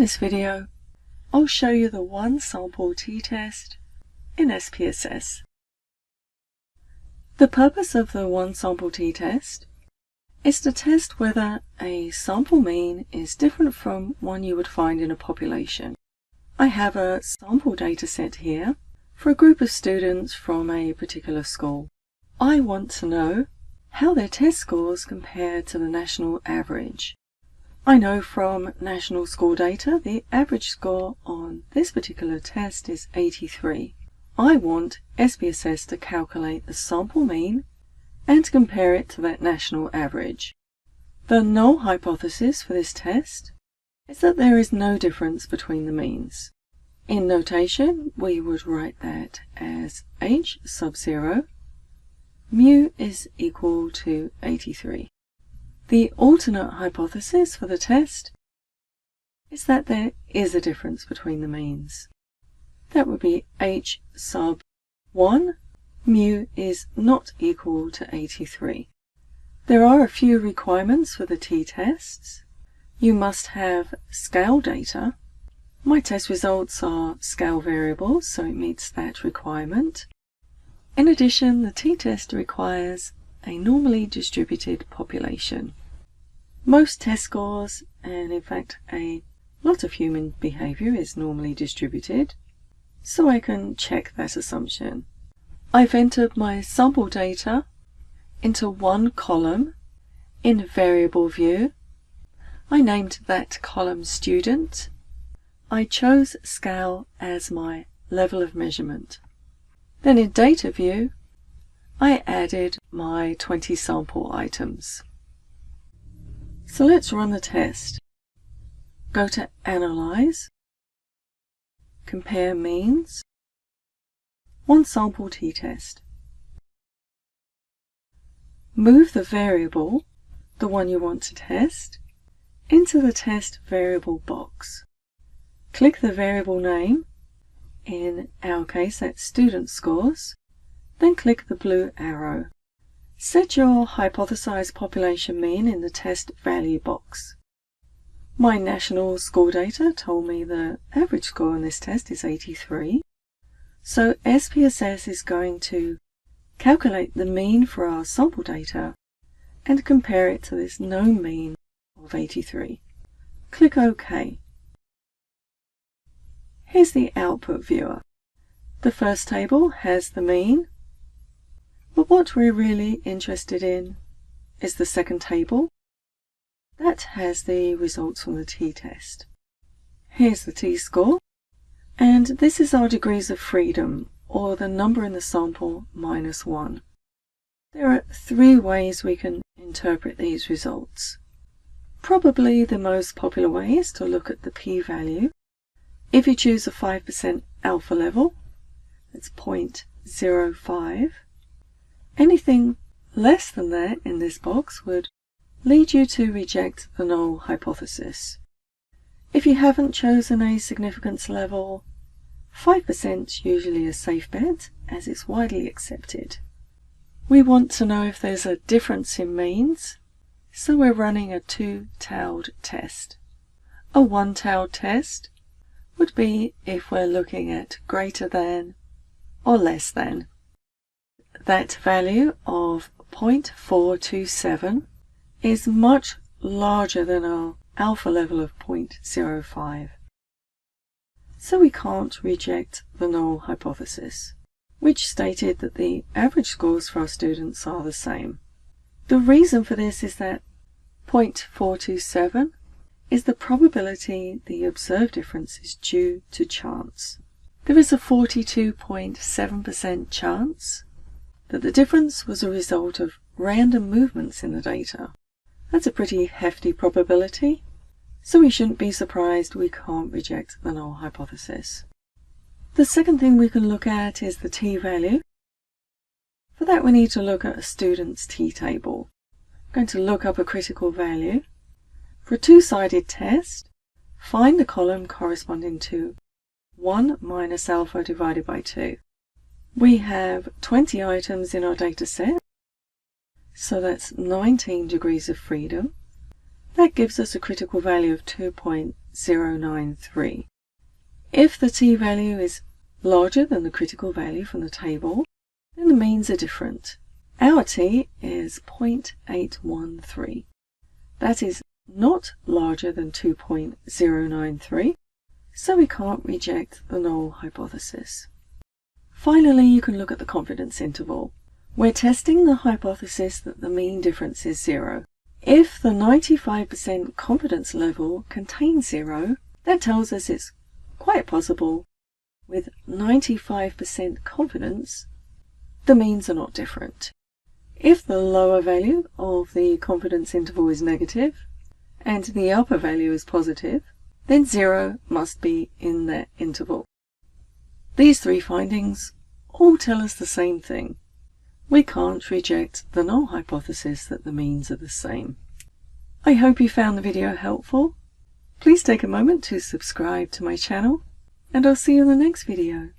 this video, I'll show you the one sample t-test in SPSS. The purpose of the one sample t-test is to test whether a sample mean is different from one you would find in a population. I have a sample data set here for a group of students from a particular school. I want to know how their test scores compare to the national average. I know from national school data the average score on this particular test is 83. I want SPSS to calculate the sample mean and compare it to that national average. The null hypothesis for this test is that there is no difference between the means. In notation, we would write that as h sub 0, mu is equal to 83. The alternate hypothesis for the test is that there is a difference between the means. That would be h sub 1, mu is not equal to 83. There are a few requirements for the t-tests. You must have scale data. My test results are scale variables, so it meets that requirement. In addition, the t-test requires a normally distributed population. Most test scores, and in fact a lot of human behavior, is normally distributed, so I can check that assumption. I've entered my sample data into one column in variable view. I named that column student. I chose scale as my level of measurement. Then in data view, I added my 20 sample items. So let's run the test. Go to Analyze, Compare Means, One Sample t-test. Move the variable, the one you want to test, into the test variable box. Click the variable name, in our case that's student scores, then click the blue arrow. Set your hypothesized population mean in the test value box. My national school data told me the average score on this test is 83, so SPSS is going to calculate the mean for our sample data and compare it to this known mean of 83. Click OK. Here's the output viewer. The first table has the mean, but what we're really interested in is the second table. That has the results from the t-test. Here's the t-score, and this is our degrees of freedom, or the number in the sample minus 1. There are three ways we can interpret these results. Probably the most popular way is to look at the p-value. If you choose a 5% alpha level, that's 0.05, anything less than that in this box would lead you to reject the null hypothesis. If you haven't chosen a significance level, 5% is usually a safe bet, as it's widely accepted. We want to know if there's a difference in means, so we're running a two-tailed test. A one-tailed test would be if we're looking at greater than or less than. That value of 0.427 is much larger than our alpha level of 0.05. So we can't reject the null hypothesis, which stated that the average scores for our students are the same. The reason for this is that 0.427 is the probability the observed difference is due to chance. There is a 42.7% chance that the difference was a result of random movements in the data. That's a pretty hefty probability, so we shouldn't be surprised we can't reject the null hypothesis. The second thing we can look at is the t-value. For that we need to look at a student's t-table. I'm going to look up a critical value. For a two-sided test, find the column corresponding to 1 minus alpha divided by 2. We have 20 items in our data set, so that's 19 degrees of freedom. That gives us a critical value of 2.0 0.093. If the t-value is larger than the critical value from the table, then the means are different. Our t is 0.813. That is not larger than 2.093, so we can't reject the null hypothesis. Finally, you can look at the confidence interval. We're testing the hypothesis that the mean difference is 0. If the 95% confidence level contains 0, that tells us it's quite possible with 95% confidence the means are not different. If the lower value of the confidence interval is negative and the upper value is positive, then 0 must be in that interval. These three findings all tell us the same thing. We can't reject the null hypothesis that the means are the same. I hope you found the video helpful. Please take a moment to subscribe to my channel, and I'll see you in the next video.